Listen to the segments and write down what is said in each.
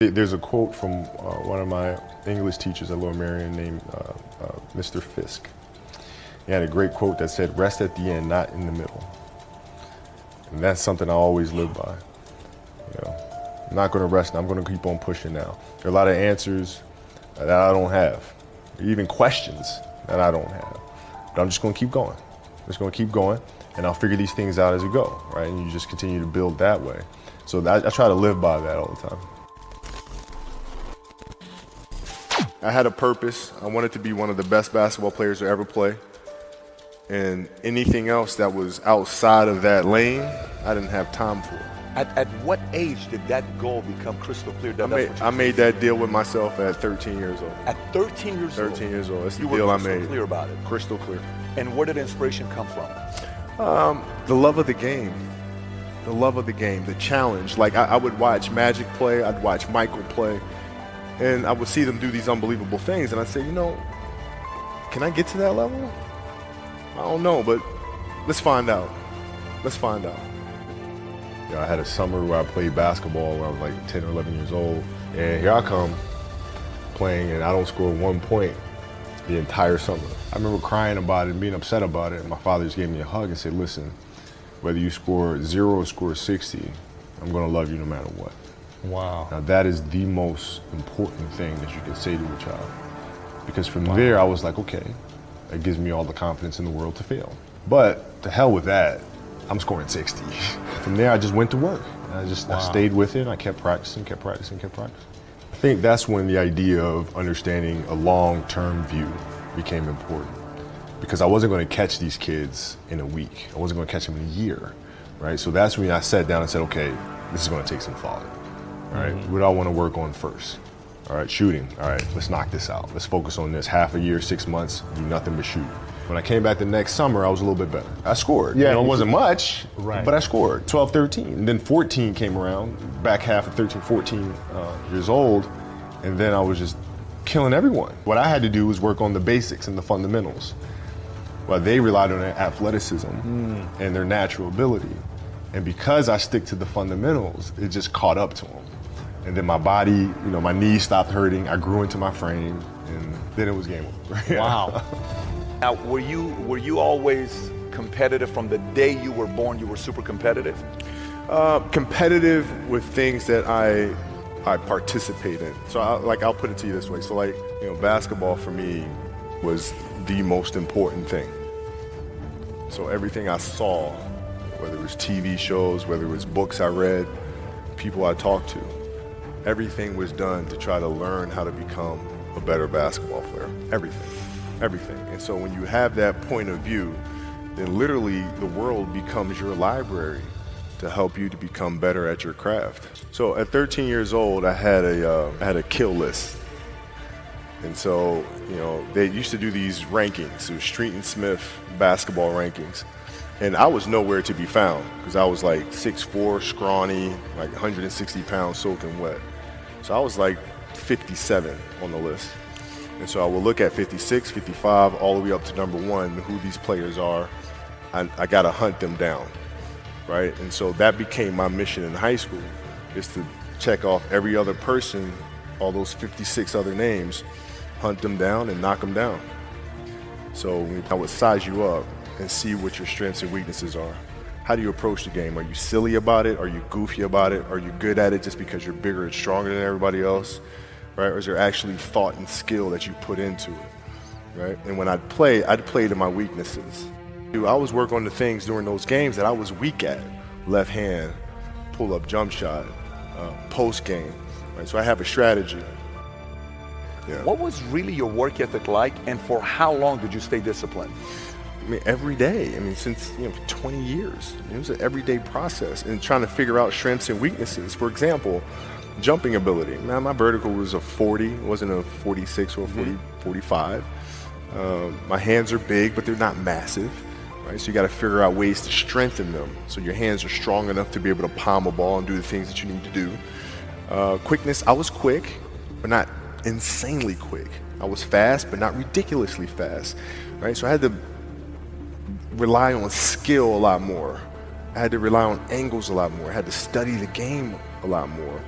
There's a quote from one of my English teachers at Lower Merion named Mr. Fisk. He had a great quote that said, "Rest at the end, not in the middle." And that's something I always live by. I'm not going to rest, I'm going to keep on pushing now. There are a lot of answers that I don't have, even questions that I don't have. But I'm just going to keep going. I'm just going to keep going, and I'll figure these things out as we go, right? And you just continue to build that way. So I try to live by that all the time. I had a purpose. I wanted to be one of the best basketball players to ever play. And anything else that was outside of that lane, I didn't have time for. At what age did that goal become crystal clear? I made that deal with myself at 13 years old. At 13 years old? 13 years old. That's the you deal were I made. Crystal clear about it? Crystal clear. And where did inspiration come from? The love of the game. The love of the game, the challenge. Like I would watch Magic play, I'd watch Michael play, and I would see them do these unbelievable things, and I'd say, can I get to that level? I don't know, but let's find out. Let's find out. I had a summer where I played basketball when I was like 10 or 11 years old, and here I come playing, and I don't score 1 point the entire summer. I remember crying about it and being upset about it, and my father just gave me a hug and said, "Listen, whether you score 0 or score 60, I'm going to love you no matter what." Wow. Now that is the most important thing that you can say to a child. Because from there I was like, okay, that gives me all the confidence in the world to fail. But to hell with that, I'm scoring 60. From there I just went to work. I stayed with it, and I kept practicing. I think that's when the idea of understanding a long-term view became important. Because I wasn't going to catch these kids in a week. I wasn't going to catch them in a year, right? So that's when I sat down and said, okay, this is going to take some thought. All right, what do I want to work on first? All right, shooting. All right, let's knock this out. Let's focus on this. Half a year, 6 months, do nothing but shoot. When I came back the next summer, I was a little bit better. I scored. Yeah, it wasn't much, right, but I scored. 12, 13. And then 14 came around, back half of 13, 14 years old, and then I was just killing everyone. What I had to do was work on the basics and the fundamentals. Well, they relied on their athleticism and their natural ability. And because I stick to the fundamentals, it just caught up to them. And then my body, my knees stopped hurting. I grew into my frame, and then it was game over. Wow. Now, were you always competitive from the day you were born? You were super competitive? Competitive with things that I participate in. So I'll put it to you this way. So basketball for me was the most important thing. So everything I saw, whether it was TV shows, whether it was books I read, people I talked to, everything was done to try to learn how to become a better basketball player. Everything. And so when you have that point of view, then literally the world becomes your library to help you to become better at your craft. So at 13 years old, I had a kill list. And so, they used to do these rankings. It was Street and Smith basketball rankings. And I was nowhere to be found because I was like 6'4", scrawny, like 160 pounds soaking wet. So I was like 57 on the list. And so I will look at 56, 55, all the way up to number 1, who these players are. I got to hunt them down, right? And so that became my mission in high school, is to check off every other person, all those 56 other names, hunt them down and knock them down. So I would size you up and see what your strengths and weaknesses are. How do you approach the game? Are you silly about it? Are you goofy about it? Are you good at it just because you're bigger and stronger than everybody else? Right? Or is there actually thought and skill that you put into it? Right? And when I'd play to my weaknesses. I always work on the things during those games that I was weak at. Left hand, pull-up jump shot, post game. Right? So I have a strategy. Yeah. What was really your work ethic like, and for how long did you stay disciplined? Every day. Since 20 years. It was an everyday process, and trying to figure out strengths and weaknesses. For example, jumping ability. Now, my vertical was a 40, it wasn't a 46 or a 45. My hands are big, but they're not massive. Right? So you got to figure out ways to strengthen them so your hands are strong enough to be able to palm a ball and do the things that you need to do. Quickness, I was quick, but not insanely quick. I was fast, but not ridiculously fast. Right? So I had to rely on skill a lot more. I had to rely on angles a lot more. I had to study the game a lot more.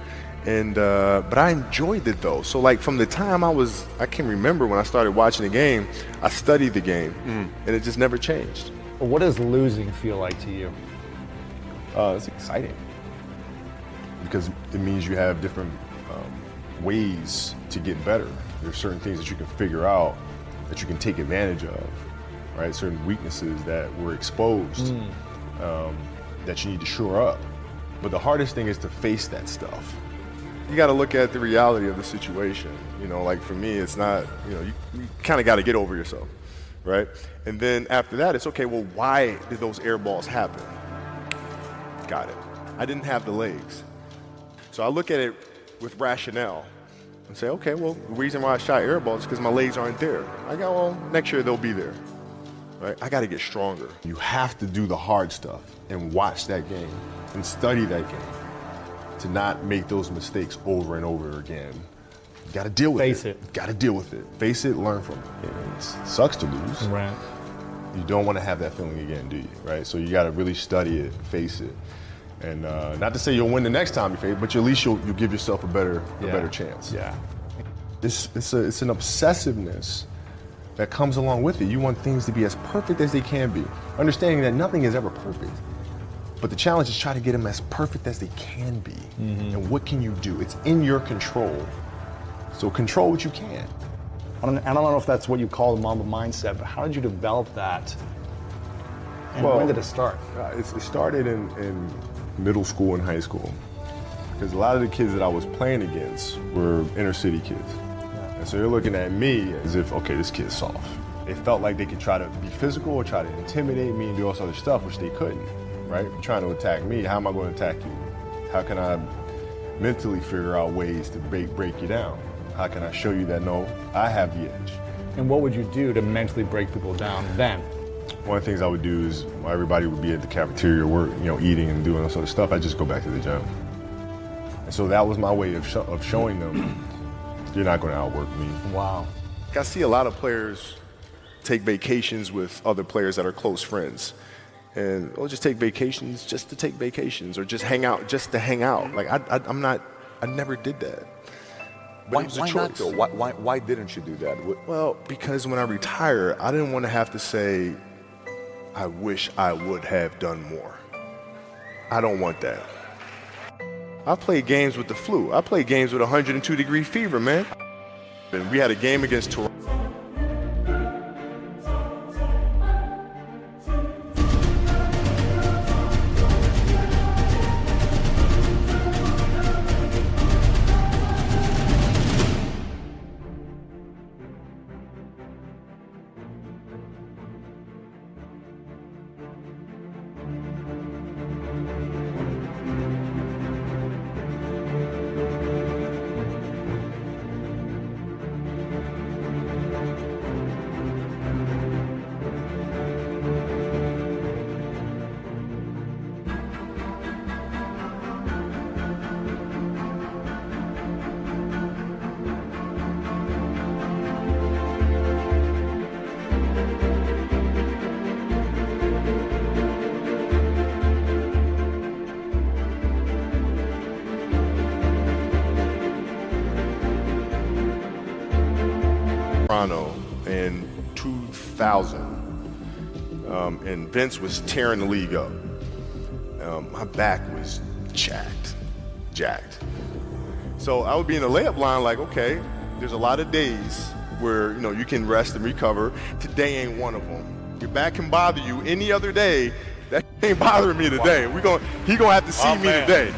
But I enjoyed it though. So like from the time I can remember when I started watching the game, I studied the game, and it just never changed. What does losing feel like to you? It's exciting because it means you have different ways to get better. There's certain things that you can figure out that you can take advantage of, right? Certain weaknesses that were exposed that you need to shore up. But the hardest thing is to face that stuff. You got to look at the reality of the situation. You know, like for me, it's not, you kind of got to get over yourself, right? And then after that, it's okay, well, why did those air balls happen? Got it. I didn't have the legs. So I look at it with rationale and say, okay, well, the reason why I shot air balls is because my legs aren't there. I go, well, next year they'll be there, right? I got to get stronger. You have to do the hard stuff and watch that game and study that game to not make those mistakes over and over again. You got to deal with it. Face it. Got to deal with it. Face it, learn from it. And it sucks to lose. Right. You don't want to have that feeling again, do you? Right? So you got to really study it, face it. And not to say you'll win the next time you face it, but at least you'll give yourself a better chance. Yeah. It's an obsessiveness that comes along with it. You want things to be as perfect as they can be, understanding that nothing is ever perfect. But the challenge is try to get them as perfect as they can be. And what can you do? It's in your control. So control what you can. I don't know if that's what you call the Mamba mindset, but how did you develop that? And when did it start? It started in middle school and high school. Because a lot of the kids that I was playing against were inner city kids. And so they're looking at me as if, okay, this kid's soft. They felt like they could try to be physical or try to intimidate me and do all this other stuff, which they couldn't. Right? You're trying to attack me, how am I going to attack you? How can I mentally figure out ways to break you down? How can I show you that, no, I have the edge? And what would you do to mentally break people down then? One of the things I would do is while everybody would be at the cafeteria work, eating and doing all sort of stuff, I'd just go back to the gym. And so that was my way of showing them, you're not going to outwork me. Wow. I see a lot of players take vacations with other players that are close friends. And we'll just take vacations just to take vacations, or just hang out just to hang out. Like I never did that. But it was a Why not choice. though? Why didn't you do that? Well, because when I retire, I didn't want to have to say, I wish I would have done more. I don't want that. I played games with the flu. I played games with 102-degree fever, man. And we had a game against Toronto. In 2000, and Vince was tearing the league up. My back was jacked. So I would be in the layup line like, okay, there's a lot of days where you can rest and recover. Today ain't one of them. Your back can bother you any other day. That ain't bothering me today. He gonna have to see me today.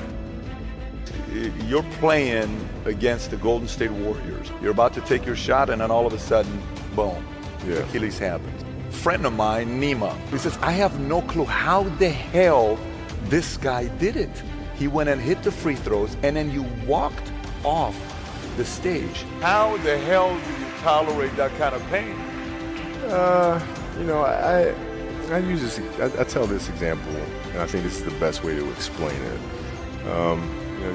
You're playing against the Golden State Warriors. You're about to take your shot, and then all of a sudden, boom, Achilles happens. Friend of mine, Nima, he says, I have no clue how the hell this guy did it. He went and hit the free throws, and then you walked off the stage. How the hell do you tolerate that kind of pain? I use this. I tell this example, and I think this is the best way to explain it.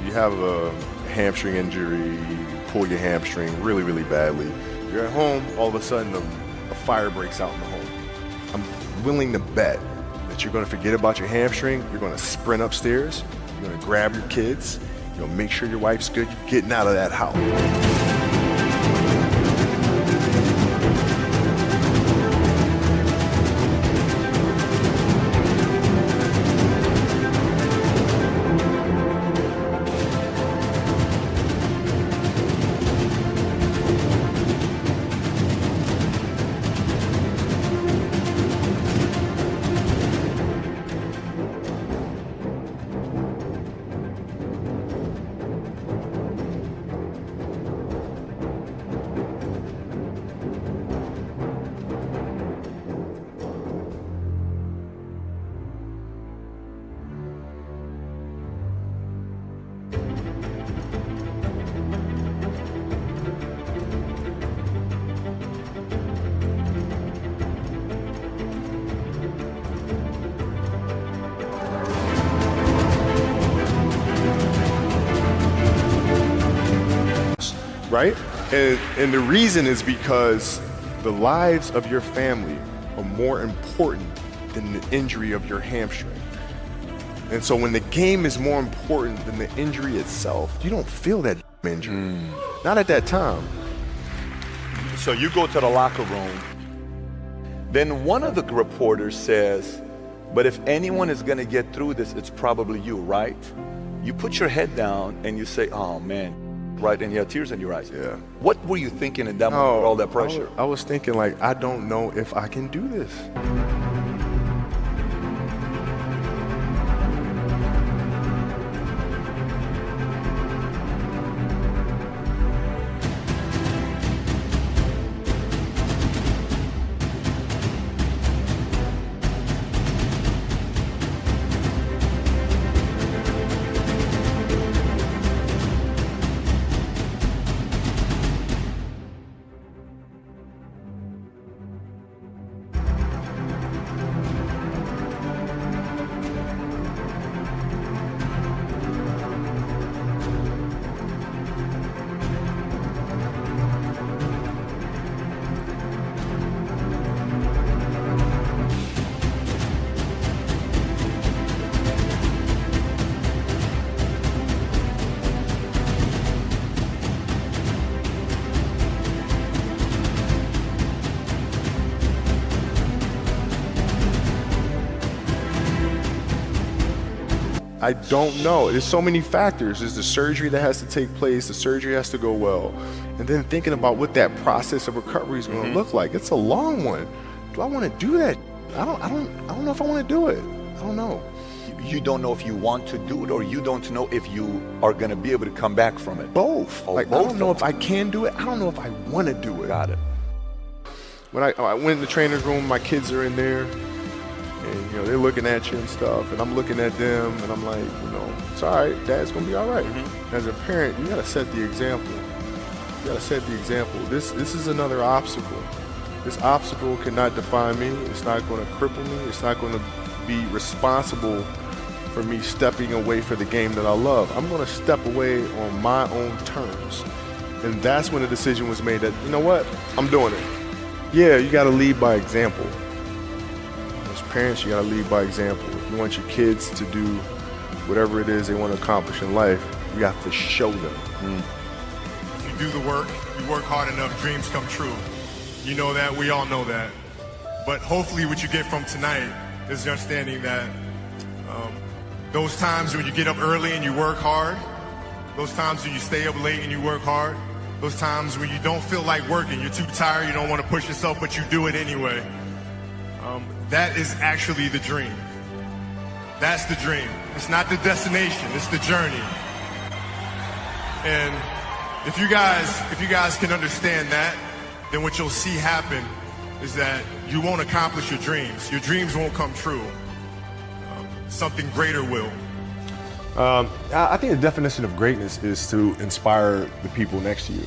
You have a hamstring injury, you pull your hamstring really, really badly. You're at home, all of a sudden a fire breaks out in the home. I'm willing to bet that you're going to forget about your hamstring. You're going to sprint upstairs. You're going to grab your kids, make sure your wife's good. You're getting out of that house. Right? And the reason is because the lives of your family are more important than the injury of your hamstring. And so when the game is more important than the injury itself, you don't feel that injury. Not at that time. So you go to the locker room. Then one of the reporters says, but if anyone is going to get through this, it's probably you, right? You put your head down and you say, oh man, right? And you have tears in your eyes. Yeah. What were you thinking in that moment with all that pressure? I was thinking like, I don't know if I can do this. I don't know. There's so many factors. There's the surgery that has to take place. The surgery has to go well. And then thinking about what that process of recovery is going to look like. It's a long one. Do I want to do that? I don't know if I want to do it. I don't know. You don't know if you want to do it, or you don't know if you are going to be able to come back from it. Both. Oh, like, both I don't know if I can do it. I don't know if I want to do it. Got it. When I went in the trainer's room, my kids are in there. And, they're looking at you and stuff, and I'm looking at them, and I'm like, it's all right, Dad's gonna be all right. As a parent, you gotta set the example. You gotta set the example. This is another obstacle. This obstacle cannot define me. It's not gonna cripple me. It's not gonna be responsible for me stepping away for the game that I love. I'm gonna step away on my own terms. And that's when the decision was made that, you know what, I'm doing it. Yeah, you gotta lead by example. Parents, you gotta lead by example. If you want your kids to do whatever it is they want to accomplish in life, you have to show them. If you do the work, you work hard enough, dreams come true. You know that, we all know that. But hopefully what you get from tonight is the understanding that those times when you get up early and you work hard, those times when you stay up late and you work hard, those times when you don't feel like working, you're too tired, you don't want to push yourself, but you do it anyway. That is actually the dream. That's the dream. It's not the destination, it's the journey. And if you guys can understand that, then what you'll see happen is that you won't accomplish your dreams. Your dreams won't come true. Something greater will. I think the definition of greatness is to inspire the people next to you.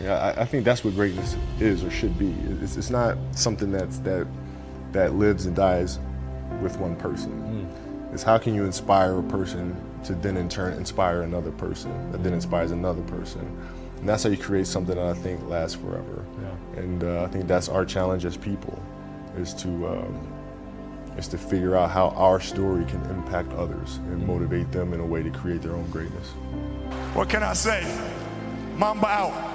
I think that's what greatness is or should be. It's not something that lives and dies with one person. It's how can you inspire a person to then in turn inspire another person that then inspires another person. And that's how you create something that I think lasts forever. Yeah. And I think that's our challenge as people, is to figure out how our story can impact others and motivate them in a way to create their own greatness. What can I say? Mamba out.